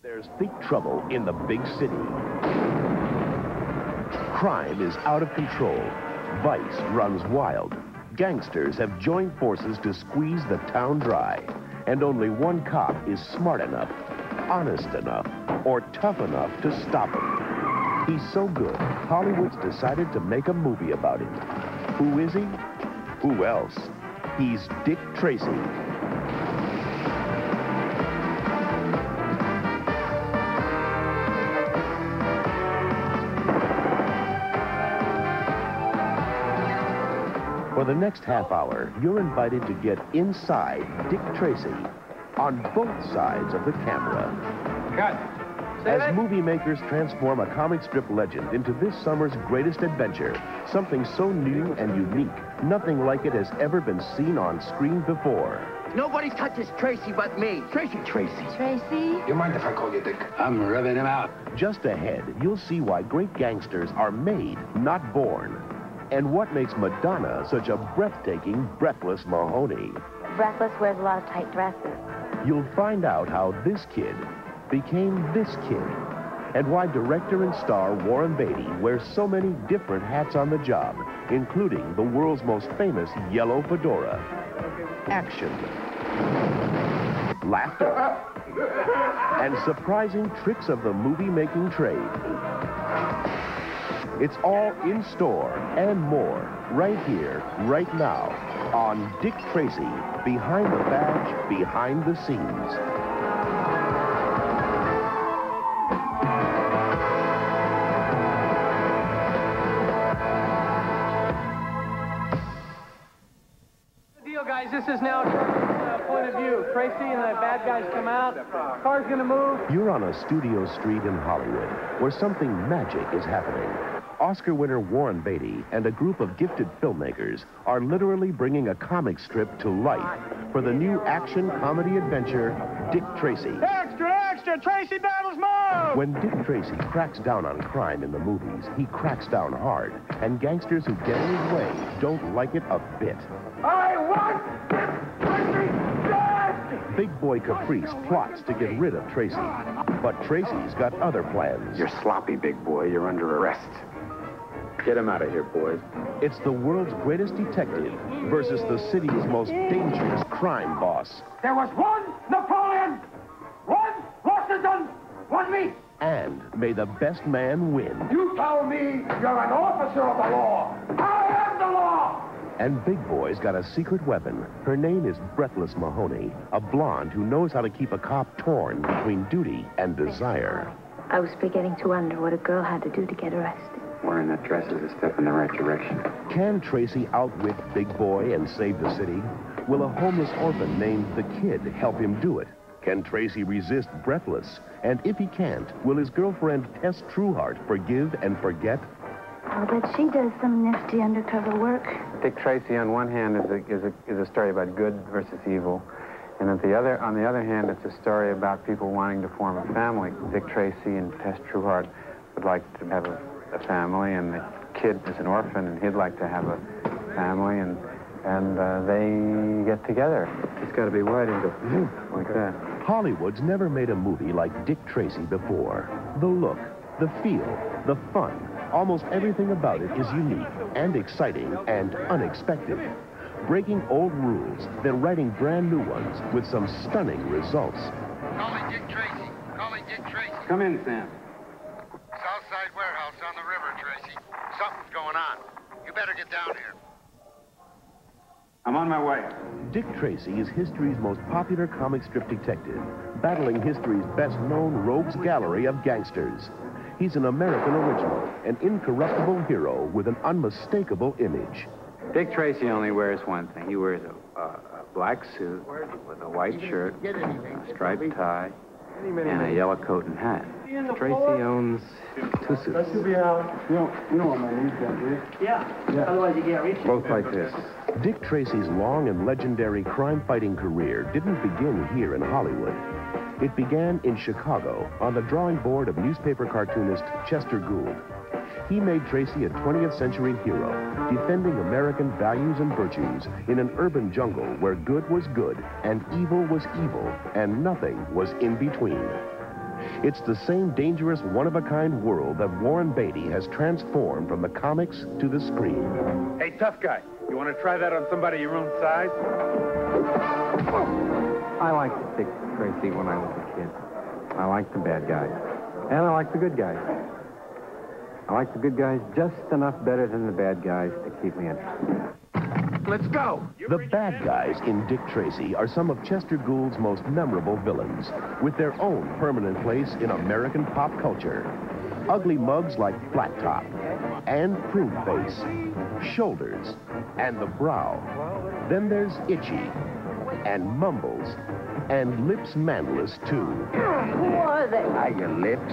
There's big trouble in the big city. Crime is out of control. Vice runs wild. Gangsters have joined forces to squeeze the town dry. And only one cop is smart enough, honest enough, or tough enough to stop him. He's so good, Hollywood's decided to make a movie about him. Who is he? Who else? He's Dick Tracy. For the next half hour, you're invited to get inside Dick Tracy on both sides of the camera. Cut. As movie makers transform a comic strip legend into this summer's greatest adventure, something so new and unique, nothing like it has ever been seen on screen before. Nobody touches Tracy but me. Tracy. Tracy. You mind if I call you Dick? I'm rubbing him out. Just ahead, you'll see why great gangsters are made, not born. And what makes Madonna such a breathtaking, breathless Mahoney. Breathless wears a lot of tight dresses. You'll find out how this kid became this kid, and why director and star Warren Beatty wears so many different hats on the job, including the world's most famous yellow fedora. Action, laughter, and surprising tricks of the movie-making trade. It's all in store and more right here, right now, on Dick Tracy, Behind the Badge, Behind the Scenes. Good deal, guys. This is now Tracy's point of view. Tracy and the bad guys come out. Car's gonna move. You're on a studio street in Hollywood where something magic is happening. Oscar winner Warren Beatty and a group of gifted filmmakers are literally bringing a comic strip to life for the new action comedy adventure, Dick Tracy. Extra, extra! Tracy battles mode! When Dick Tracy cracks down on crime in the movies, he cracks down hard, and gangsters who get in his way don't like it a bit. I want Dick Tracy dead! Big Boy Caprice plots to get rid of Tracy, but Tracy's got other plans. You're sloppy, big boy. You're under arrest. Get him out of here, boys. It's the world's greatest detective versus the city's most dangerous crime boss. There was one Napoleon, one Washington, one me. And may the best man win. You tell me you're an officer of the law. I am the law. And Big Boy's got a secret weapon. Her name is Breathless Mahoney, a blonde who knows how to keep a cop torn between duty and desire. I was beginning to wonder what a girl had to do to get arrested. Wearing that dress is a step in the right direction. Can Tracy outwit Big Boy and save the city? Will a homeless orphan named the Kid help him do it? Can Tracy resist Breathless? And if he can't, will his girlfriend Tess Trueheart forgive and forget? I'll bet she does some nifty undercover work. Dick Tracy, on one hand, is a story about good versus evil. And on the other hand, it's a story about people wanting to form a family. Dick Tracy and Tess Trueheart would like to have a family, and the kid is an orphan, and he'd like to have a family, and they get together. It's got to be wide and go like that. Hollywood's never made a movie like Dick Tracy before. The look, the feel, the fun, almost everything about it is unique and exciting and unexpected. Breaking old rules, then writing brand new ones with some stunning results. Calling Dick Tracy. Calling Dick Tracy. Come in, Sam. Southside warehouse on the river, Tracy. Something's going on. You better get down here. I'm on my way. Dick Tracy is history's most popular comic strip detective, battling history's best-known rogues gallery of gangsters. He's an American original, an incorruptible hero with an unmistakable image. Dick Tracy only wears one thing. He wears a black suit with a white shirt, a striped tie, and a yellow coat and hat. Tracy owns 2 suits. You know what my name's got, do you? Yeah. Otherwise you can't reach it. Both like this. Dick Tracy's long and legendary crime-fighting career didn't begin here in Hollywood. It began in Chicago on the drawing board of newspaper cartoonist Chester Gould. He made Tracy a 20th century hero, defending American values and virtues in an urban jungle where good was good and evil was evil and nothing was in between. It's the same dangerous, one-of-a-kind world that Warren Beatty has transformed from the comics to the screen. Hey, tough guy, you want to try that on somebody your own size? I liked Dick Tracy when I was a kid. I liked the bad guys. And I liked the good guys. I liked the good guys just enough better than the bad guys to keep me interested. Let's go! The bad guys in Dick Tracy are some of Chester Gould's most memorable villains, with their own permanent place in American pop culture. Ugly mugs like Flat Top, and Prune Face, Shoulders, and the Brow. Then there's Itchy, and Mumbles, and Lips Manless, too. Who are they? Are your lips?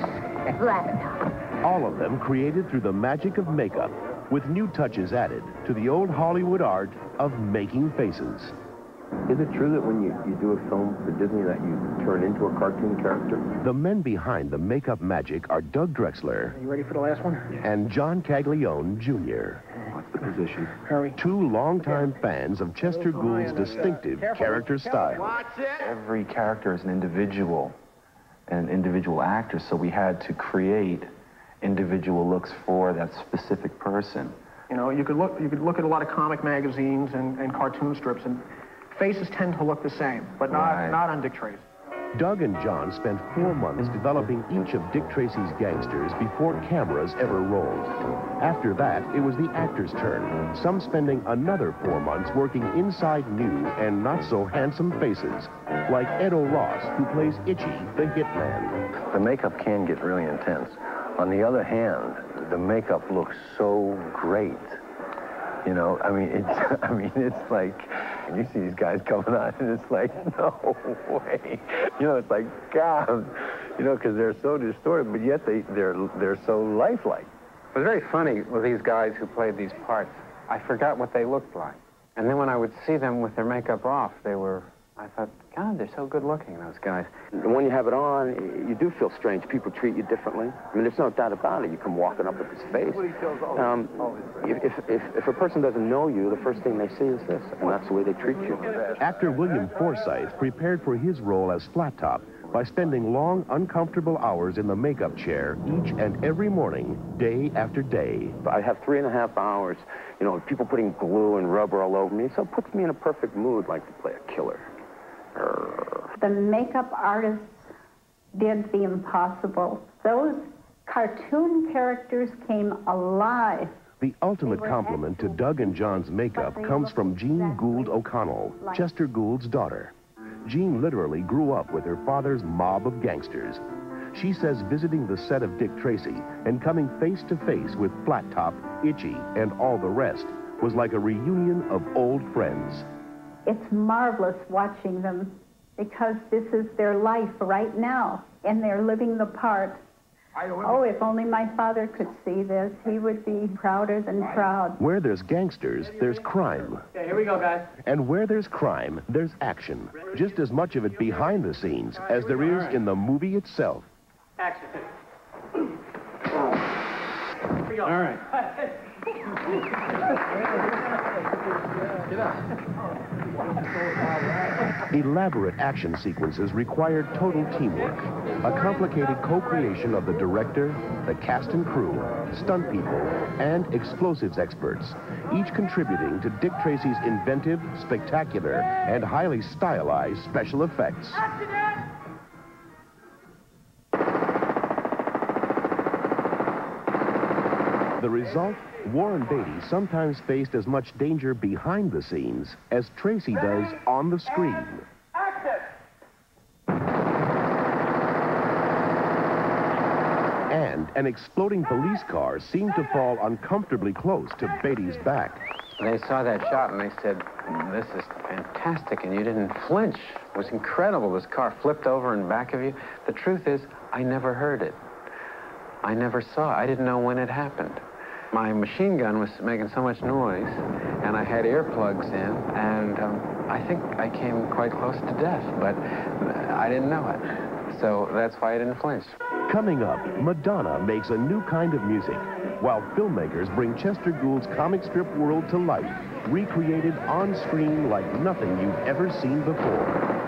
Flat. All of them created through the magic of makeup, with new touches added to the old Hollywood art of making faces. Is it true that when you do a film for Disney that you turn into a cartoon character? The men behind the makeup magic are Doug Drexler. You ready for the last one? And John Caglione, Jr. What's the position? Hurry. Two longtime fans of Chester Gould's distinctive character style. Every character is an individual and an individual actor, so we had to create individual looks for that specific person. You know, you could look at a lot of comic magazines and cartoon strips, and faces tend to look the same, but not on Dick Tracy. Doug and John spent 4 months developing each of Dick Tracy's gangsters before cameras ever rolled. After that, it was the actor's turn, some spending another 4 months working inside new and not-so-handsome faces, like Ed O'Ross, who plays Itchy, the hitman. The makeup can get really intense. On the other hand, the makeup looks so great. You know, it's like, and you see these guys coming on, and it's like, no way. You know, it's like, God, you know, because they're so distorted, but yet they're so lifelike. It was very funny with these guys who played these parts. I forgot what they looked like. And then when I would see them with their makeup off, I thought, God, they're so good looking, those guys. When you have it on, you do feel strange. People treat you differently. I mean, there's no doubt about it. You come walking up with this face. If a person doesn't know you, the first thing they see is this, and that's the way they treat you. Actor William Forsythe prepared for his role as Flat Top by spending long, uncomfortable hours in the makeup chair each and every morning, day after day. I have 3.5 hours, you know, people putting glue and rubber all over me, so it puts me in a perfect mood, like to play a killer. The makeup artists did the impossible. Those cartoon characters came alive. The ultimate compliment to Doug and John's makeup comes from Jean Gould O'Connell, Chester Gould's daughter. Jean literally grew up with her father's mob of gangsters. She says visiting the set of Dick Tracy and coming face to face with Flat Top, Itchy, and all the rest was like a reunion of old friends. It's marvelous watching them because this is their life right now, and they're living the part. Oh, if only my father could see this, he would be prouder than proud. Where there's gangsters, there's crime. Okay, here we go, guys. And where there's crime, there's action. Just as much of it behind the scenes as there is in the movie itself. Action. Here we go. All right. Get up. Elaborate action sequences required total teamwork, a complicated co-creation of the director, the cast and crew, stunt people, and explosives experts, each contributing to Dick Tracy's inventive, spectacular, and highly stylized special effects. The result? Warren Beatty sometimes faced as much danger behind the scenes as Tracy does on the screen. And an exploding police car seemed to fall uncomfortably close to Beatty's back. They saw that shot and they said, this is fantastic, and you didn't flinch. It was incredible. This car flipped over in back of you. The truth is, I never heard it. I never saw it. I didn't know when it happened. My machine gun was making so much noise, and I had earplugs in, and I think I came quite close to death, but I didn't know it. So that's why I didn't flinch. Coming up, Madonna makes a new kind of music, while filmmakers bring Chester Gould's comic strip world to life, recreated on screen like nothing you've ever seen before.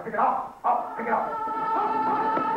pick it up. Up, pick it up.